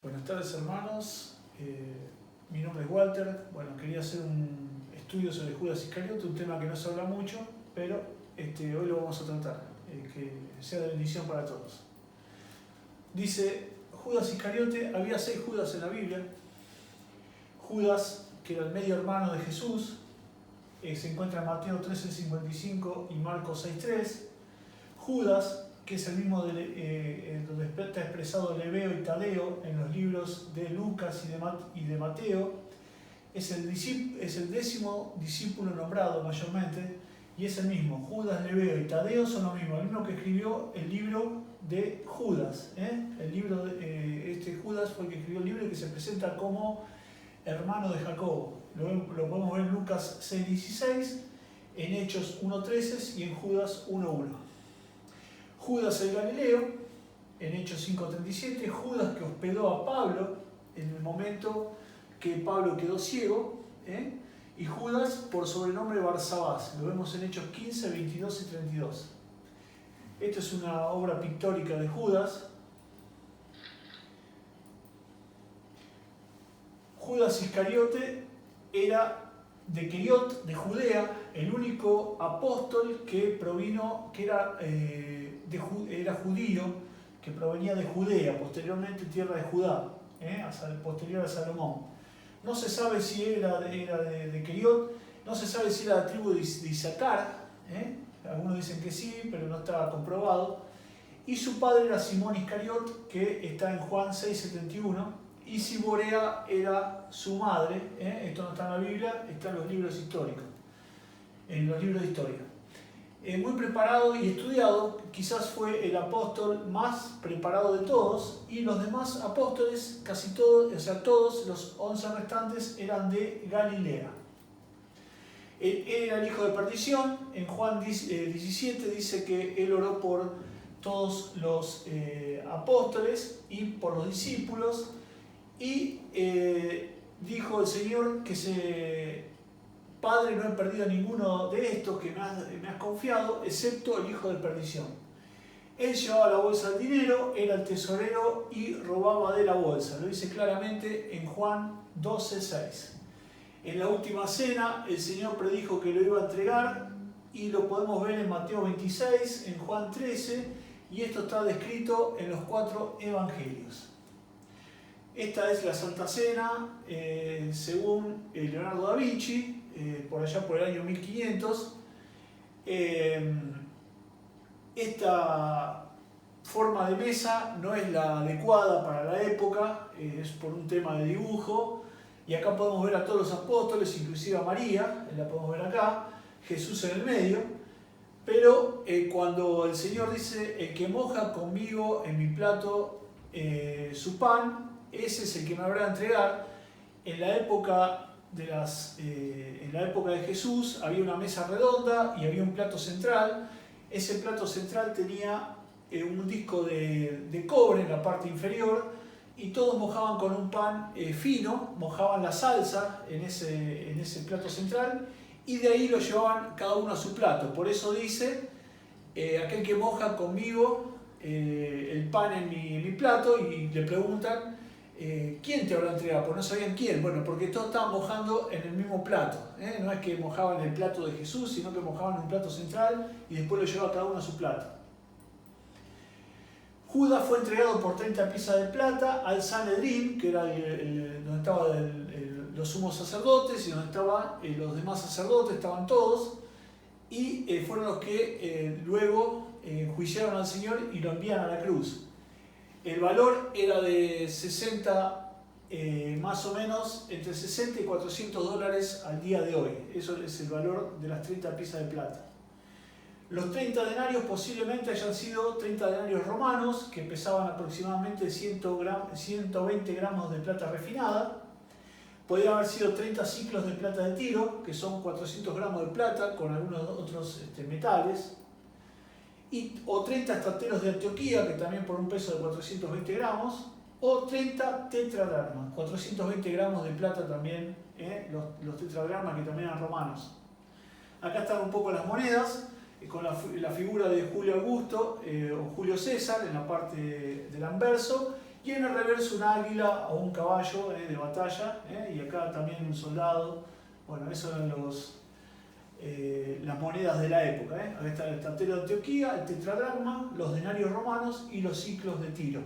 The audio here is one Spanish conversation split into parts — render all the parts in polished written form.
Buenas tardes, hermanos. Mi nombre es Walter. Bueno, quería hacer un estudio sobre Judas Iscariote, un tema que no se habla mucho, pero hoy lo vamos a tratar, que sea de bendición para todos. Dice Judas Iscariote. Había 6 Judas en la Biblia. Judas, que era el medio hermano de Jesús, se encuentra en Mateo 13:55 y Marcos 6:3. Judas, que es el mismo donde está expresado Lebeo y Tadeo en los libros de Lucas y de Mateo, es el 10º discípulo nombrado mayormente, y es el mismo. Judas, Lebeo y Tadeo son lo mismo, el mismo que escribió el libro de Judas. El libro Judas fue el que escribió el libro que se presenta como hermano de Jacobo. Lo podemos ver en Lucas 6:16, en Hechos 1:13 y en Judas 1:1. Judas el Galileo, en Hechos 5:37, Judas que hospedó a Pablo en el momento que Pablo quedó ciego, y Judas por sobrenombre Barsabás, lo vemos en Hechos 15, 22 y 32. Esto es una obra pictórica de Judas. Judas Iscariote era de Queriot, de Judea, el único apóstol que era judío, que provenía de Judea, posteriormente tierra de Judá, posterior a Salomón. No se sabe si era de Queriot, no se sabe si era de la tribu de Issacar, algunos dicen que sí, pero no estaba comprobado. Y su padre era Simón Iscariot, que está en Juan 6:71, y Siborea era su madre. Esto no está en la Biblia, está en los libros históricos, en los libros de historia. Muy preparado y estudiado, quizás fue el apóstol más preparado de todos, y los demás apóstoles, casi todos, todos los 11 restantes eran de Galilea. Él era el hijo de perdición. En Juan 17 dice que él oró por todos los apóstoles y por los discípulos, y dijo el Señor que Padre, no he perdido a ninguno de estos que me has confiado, excepto el hijo de perdición. Él llevaba la bolsa del dinero, era el tesorero y robaba de la bolsa. Lo dice claramente en Juan 12:6. En la última cena, el Señor predijo que lo iba a entregar, y lo podemos ver en Mateo 26, en Juan 13, y esto está descrito en los 4 evangelios. Esta es la Santa Cena, según Leonardo da Vinci, por allá por el año 1500. Esta forma de mesa no es la adecuada para la época, es por un tema de dibujo, y acá podemos ver a todos los apóstoles, inclusive a María, la podemos ver acá, Jesús en el medio. Pero cuando el Señor dice: el que moja conmigo en mi plato su pan, ese es el que me habrá de entregar. En la época de Jesús había una mesa redonda y había un plato central. Ese plato central tenía un disco de cobre en la parte inferior, y todos mojaban con un pan fino, mojaban la salsa en ese plato central, y de ahí lo llevaban cada uno a su plato. Por eso dice: aquel que moja conmigo el pan en mi plato. Y le preguntan: ¿quién te habrá entregado? Pues no sabían quién. Bueno, porque todos estaban mojando en el mismo plato. No es que mojaban el plato de Jesús, sino que mojaban un plato central y después lo llevaba cada uno a su plato. Judas fue entregado por 30 piezas de plata al Sanedrín, que era donde estaban los sumos sacerdotes y donde estaban los demás sacerdotes, estaban todos, y fueron los que luego enjuiciaron al Señor y lo envían a la cruz. El valor era de 60, más o menos, entre 60 y 400 dólares al día de hoy. Eso es el valor de las 30 piezas de plata. Los 30 denarios posiblemente hayan sido 30 denarios romanos, que pesaban aproximadamente 120 gramos de plata refinada. Podrían haber sido 30 ciclos de plata de Tiro, que son 400 gramos de plata con algunos otros metales. O 30 estateros de Antioquía, que también por un peso de 420 gramos. O 30 tetradramas, 420 gramos de plata también, los tetradramas, que también eran romanos. Acá están un poco las monedas, con la figura de Julio Augusto o Julio César en la parte del anverso, y en el reverso un águila o un caballo de batalla, y acá también un soldado. Bueno, eso eran las monedas de la época. Acá está el tantero de Antioquía, el tetradracma, los denarios romanos y los ciclos de Tiro.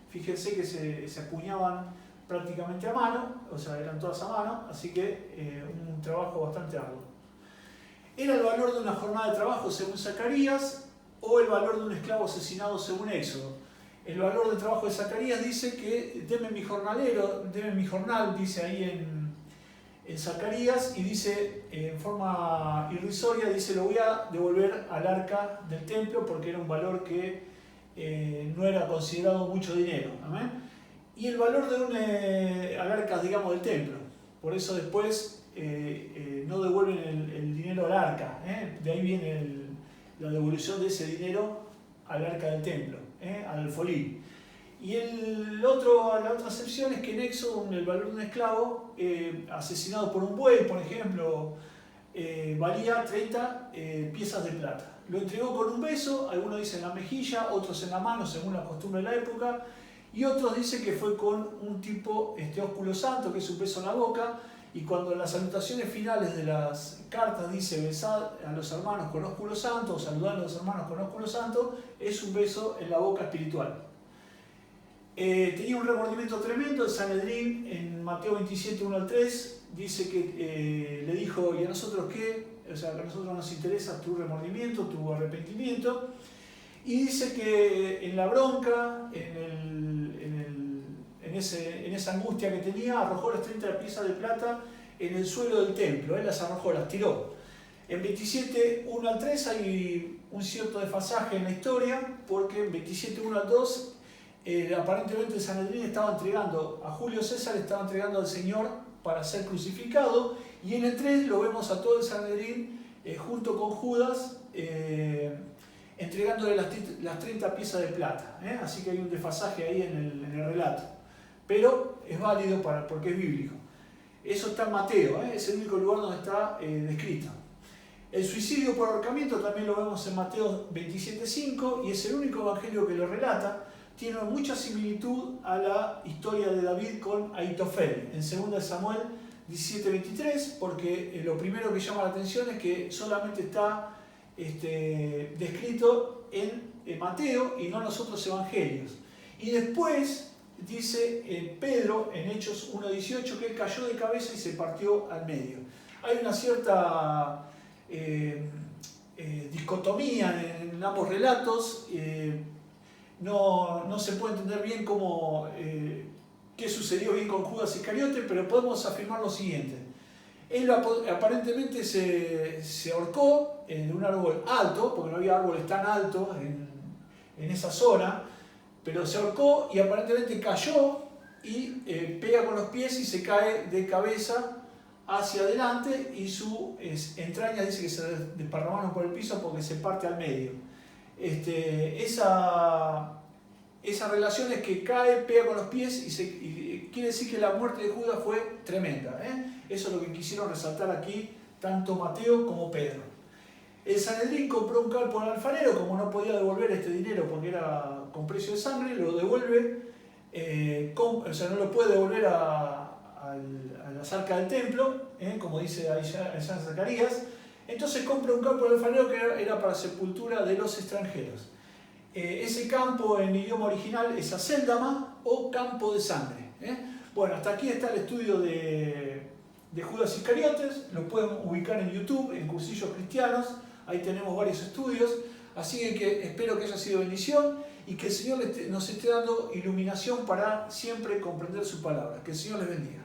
Fíjense que se acuñaban prácticamente a mano, o sea, eran todas a mano, así que un trabajo bastante arduo. Era el valor de una jornada de trabajo según Zacarías, o el valor de un esclavo asesinado según Éxodo. El valor de trabajo de Zacarías dice que deme mi jornal, dice ahí en Zacarías, y dice en forma irrisoria, dice lo voy a devolver al arca del templo porque era un valor que no era considerado mucho dinero. ¿Amén? Y el valor de un al arca, digamos, del templo. Por eso después no devuelven el dinero al arca. De ahí viene la devolución de ese dinero al arca del templo, al alfolí. Y la otra excepción es que en Éxodo el valor de un esclavo asesinado por un buey, por ejemplo, valía 30 piezas de plata. Lo entregó con un beso, algunos dicen en la mejilla, otros en la mano, según la costumbre de la época, y otros dicen que fue con un tipo ósculo santo, que es un beso en la boca, y cuando en las salutaciones finales de las cartas dice besad a los hermanos con ósculo santo, o saludar a los hermanos con ósculo santo, es un beso en la boca espiritual. Tenía un remordimiento tremendo. El Sanedrín en Mateo 27, 1 al 3 dice que le dijo, ¿y a nosotros qué? O sea, que a nosotros nos interesa tu remordimiento, tu arrepentimiento. Y dice que en la bronca, en esa angustia que tenía, arrojó las 30 piezas de plata en el suelo del templo. Él las arrojó, las tiró. En 27, 1 al 3 hay un cierto desfasaje en la historia, porque en 27, 1 al 2 aparentemente el Sanedrín estaba entregando a Julio César, estaba entregando al Señor para ser crucificado, y en el 3 lo vemos a todo el Sanedrín junto con Judas entregándole las 30 piezas de plata. Así que hay un desfasaje ahí en el relato, pero es válido porque es bíblico. Eso está en Mateo, es el único lugar donde está descrito. El suicidio por ahorcamiento también lo vemos en Mateo 27:5, y es el único evangelio que lo relata. Tiene mucha similitud a la historia de David con Ahitofel en 2 Samuel 17:23, porque lo primero que llama la atención es que solamente está descrito en Mateo y no en los otros evangelios. Y después dice Pedro en Hechos 1:18 que él cayó de cabeza y se partió al medio. Hay una cierta dicotomía en ambos relatos. No se puede entender bien qué sucedió bien con Judas Iscariote, pero podemos afirmar lo siguiente. Él aparentemente se ahorcó en un árbol alto, porque no había árboles tan altos en esa zona, pero se ahorcó y aparentemente cayó y pega con los pies y se cae de cabeza hacia adelante, y sus entrañas dice que se desparramaron por el piso porque se parte al medio. Esa relación es que cae, pega con los pies y quiere decir que la muerte de Judas fue tremenda. Eso es lo que quisieron resaltar aquí tanto Mateo como Pedro. El Sanedrín compró un campo al alfarero, como no podía devolver este dinero porque era con precio de sangre, lo devuelve, o sea, no lo puede devolver a las arcas del templo, como dice ahí en San Zacarías. Entonces compra un campo al alfarero que era para sepultura de los extranjeros. Ese campo en idioma original es Acéldama o campo de sangre. Bueno, hasta aquí está el estudio de Judas Iscariotes. Lo pueden ubicar en YouTube, en Cursillos Cristianos. Ahí tenemos varios estudios. Así que espero que haya sido bendición y que el Señor nos esté dando iluminación para siempre comprender su palabra. Que el Señor les bendiga.